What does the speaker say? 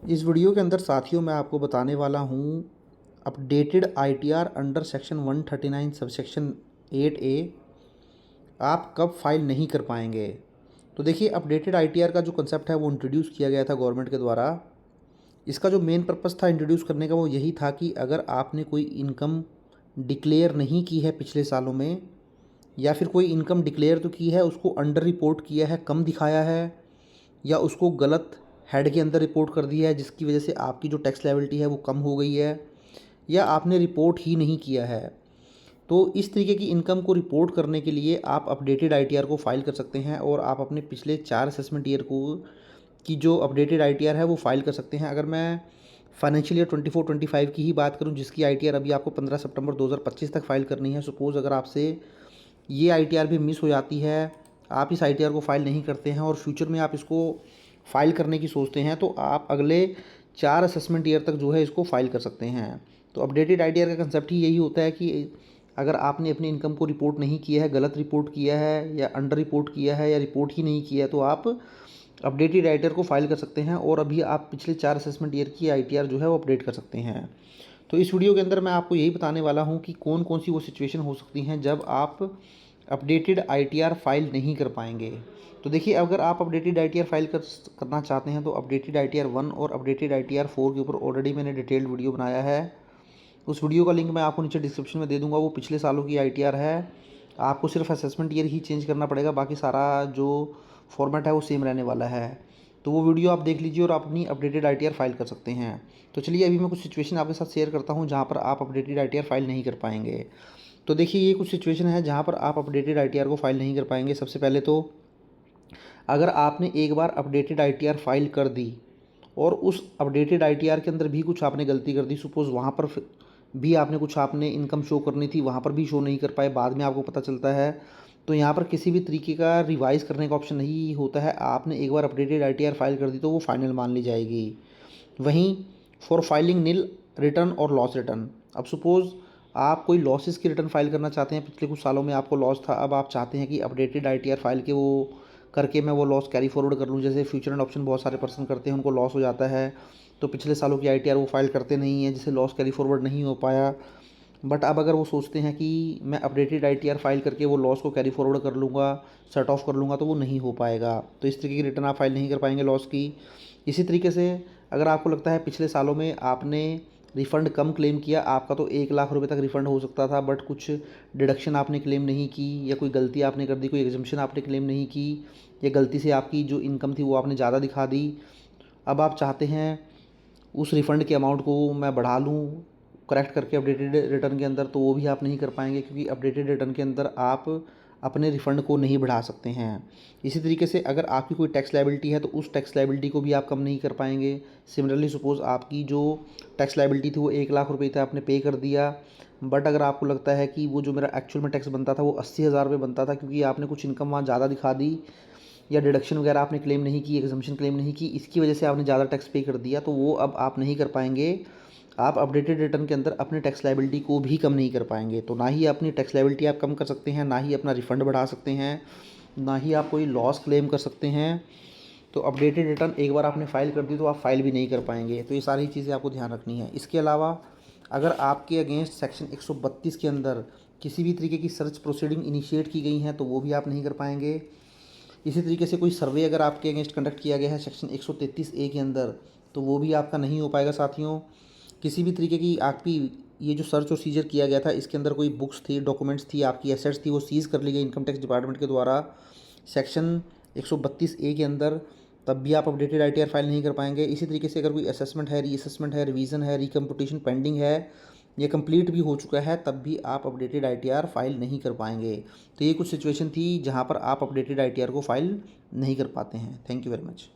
इस वीडियो के अंदर साथियों मैं आपको बताने वाला हूँ updated ITR under section 139 subsection 8A आप कब फाइल नहीं कर पाएंगे। तो देखिए, अपडेटेड आईटीआर का जो कंसेप्ट है वो इंट्रोड्यूस किया गया था गवर्नमेंट के द्वारा। इसका जो मेन पर्पस था इंट्रोड्यूस करने का वो यही था कि अगर आपने कोई इनकम डिक्लेयर नहीं की है पिछले सालों में, या फिर कोई इनकम डिक्लेयर तो की है उसको अंडर रिपोर्ट किया है, कम दिखाया है, या उसको गलत हेड के अंदर रिपोर्ट कर दिया है जिसकी वजह से आपकी जो टैक्स लायबिलिटी है वो कम हो गई है, या आपने रिपोर्ट ही नहीं किया है, तो इस तरीके की इनकम को रिपोर्ट करने के लिए आप अपडेटेड आईटीआर को फाइल कर सकते हैं और आप अपने पिछले 4 असेसमेंट ईयर को की जो अपडेटेड आईटीआर है वो फाइल कर सकते हैं। अगर मैं फाइनेंशियल ईयर 24-25 की ही बात करूं, जिसकी आईटीआर अभी आपको 15 सितंबर 2025 तक फाइल करनी है, सपोज़ अगर आपसे ये आईटीआर भी मिस हो जाती है, आप इस आईटीआर को फाइल नहीं करते हैं और फ्यूचर में आप इसको फाइल करने की सोचते हैं, तो आप अगले 4 असेसमेंट ईयर तक जो है इसको फाइल कर सकते हैं। तो अपडेटेड आईटीआर का कंसेप्ट ही यही होता है कि अगर आपने अपनी इनकम को रिपोर्ट नहीं किया है, गलत रिपोर्ट किया है, या अंडर रिपोर्ट किया है, या रिपोर्ट ही नहीं किया है, तो आप अपडेटेड आईटीआर को फाइल कर सकते हैं और अभी आप पिछले 4 असेसमेंट ईयर की आईटीआर जो है वो अपडेट कर सकते हैं। तो इस वीडियो के अंदर मैं आपको यही बताने वाला हूँ कि कौन कौन सी वो सिचुएशन हो सकती हैं जब आप अपडेटेड आईटीआर फाइल नहीं कर पाएंगे। तो देखिए, अगर आप अपडेटेड आईटीआर फाइल करना चाहते हैं तो अपडेटेड आईटीआर 1 और अपडेटेड आईटीआर 4 के ऊपर ऑलरेडी मैंने डिटेल्ड वीडियो बनाया है। उस वीडियो का लिंक मैं आपको नीचे डिस्क्रिप्शन में दे दूंगा। वो पिछले सालों की आईटीआर है, आपको सिर्फ असेसमेंट ईयर ही चेंज करना पड़ेगा, बाकी सारा जो फॉर्मेट है वो सेम रहने वाला है। तो वो वीडियो आप देख लीजिए और आप अपनी अपडेटेड आईटीआर फाइल कर सकते हैं। तो चलिए, अभी मैं कुछ सिचुएशन आपके साथ शेयर करता हूँ जहाँ पर आप अपडेटेड आईटीआर फाइल नहीं कर पाएंगे। तो देखिए, ये कुछ सिचुएशन है जहाँ पर आप अपडेटेड आईटीआर को फाइल नहीं कर पाएंगे। सबसे पहले तो अगर आपने एक बार अपडेटेड आईटीआर फाइल कर दी और उस अपडेटेड आईटीआर के अंदर भी कुछ आपने गलती कर दी, सपोज़ वहाँ पर भी आपने इनकम शो करनी थी, वहाँ पर भी शो नहीं कर पाए, बाद में आपको पता चलता है, तो यहाँ पर किसी भी तरीके का रिवाइज़ करने का ऑप्शन नहीं होता है। आपने एक बार अपडेटेड आईटीआर फाइल कर दी तो वो फाइनल मान ली जाएगी। वहीं फॉर फाइलिंग नील रिटर्न और लॉस रिटर्न, अब सपोज़ आप कोई लॉसेस की रिटर्न फाइल करना चाहते हैं, पिछले कुछ सालों में आपको लॉस था, अब आप चाहते हैं कि अपडेटेड आईटीआर फाइल के वो करके मैं वो लॉस कैरी फॉरवर्ड कर लूँ। जैसे फ्यूचर एंड ऑप्शन बहुत सारे पर्सन करते हैं, उनको लॉस हो जाता है तो पिछले सालों की आईटीआर वो फाइल करते नहीं हैं, जिससे लॉस कैरी फॉरवर्ड नहीं हो पाया। बट अब अगर वो सोचते हैं कि मैं अपडेटेड आईटीआर फाइल करके वो लॉस को कैरी फॉरवर्ड कर लूँगा, सेट ऑफ कर लूँगा, तो वो नहीं हो पाएगा। तो इस तरीके की रिटर्न आप फाइल नहीं कर पाएंगे लॉस की। इसी तरीके से अगर आपको लगता है पिछले सालों में आपने रिफ़ंड कम क्लेम किया, आपका तो 1 लाख रुपए तक रिफ़ंड हो सकता था, बट कुछ डिडक्शन आपने क्लेम नहीं की, या कोई गलती आपने कर दी, कोई एग्जम्पशन आपने क्लेम नहीं की, या गलती से आपकी जो इनकम थी वो आपने ज़्यादा दिखा दी। अब आप चाहते हैं उस रिफ़ंड के अमाउंट को मैं बढ़ा लूँ करेक्ट करके अपडेटेड रिटर्न के अंदर, तो वो भी आप नहीं कर पाएंगे, क्योंकि अपडेटेड रिटर्न के अंदर आप अपने रिफ़ंड को नहीं बढ़ा सकते हैं। इसी तरीके से अगर आपकी कोई टैक्स लायबिलिटी है तो उस टैक्स लायबिलिटी को भी आप कम नहीं कर पाएंगे। सिमिलरली सपोज़ आपकी जो टैक्स लायबिलिटी थी वो 1 लाख रुपये था, आपने पे कर दिया, बट अगर आपको लगता है कि वो जो मेरा एक्चुअल में टैक्स बनता था वो 80,000 रुपये बनता था, क्योंकि आपने कुछ इनकम वहाँ ज़्यादा दिखा दी, या डिडक्शन वगैरह आपने क्लेम नहीं की, एग्जम्पशन क्लेम नहीं की, इसकी वजह से आपने ज़्यादा टैक्स पे कर दिया, तो वो अब आप नहीं कर पाएंगे। आप अपडेटेड रिटर्न के अंदर अपने टैक्स लायबिलिटी को भी कम नहीं कर पाएंगे। तो ना ही अपनी टैक्स लायबिलिटी आप कम कर सकते हैं, ना ही अपना रिफ़ंड बढ़ा सकते हैं, ना ही आप कोई लॉस क्लेम कर सकते हैं। तो अपडेटेड रिटर्न एक बार आपने फ़ाइल कर दी तो आप फाइल भी नहीं कर पाएंगे। तो ये सारी चीज़ें आपको ध्यान रखनी है। इसके अलावा अगर आपके अगेंस्ट सेक्शन 132 के अंदर किसी भी तरीके की सर्च प्रोसीडिंग इनिशिएट की गई हैं तो वो भी आप नहीं कर पाएंगे। इसी तरीके से कोई सर्वे अगर आपके अगेंस्ट कंडक्ट किया गया है सेक्शन 133A के अंदर, तो वो भी आपका नहीं हो पाएगा साथियों। किसी भी तरीके की आपकी ये जो सर्च और सीजर किया गया था, इसके अंदर कोई बुक्स थी, डॉक्यूमेंट्स थी, आपकी एसेट्स थी, वो सीज़ कर ली गई इनकम टैक्स डिपार्टमेंट के द्वारा सेक्शन 132A के अंदर, तब भी आप अपडेटेड आईटीआर फाइल नहीं कर पाएंगे। इसी तरीके से अगर कोई असेसमेंट है, रीअसेसमेंट है, रिवीजन है, रिकम्पुटेशन पेंडिंग है, ये कंप्लीट भी हो चुका है, तब भी आप अपडेटेड आईटीआर फाइल नहीं कर पाएंगे। तो ये कुछ सिचुएशन थी जहाँ पर आप अपडेटेड आईटीआर को फाइल नहीं कर पाते हैं। Thank you very much.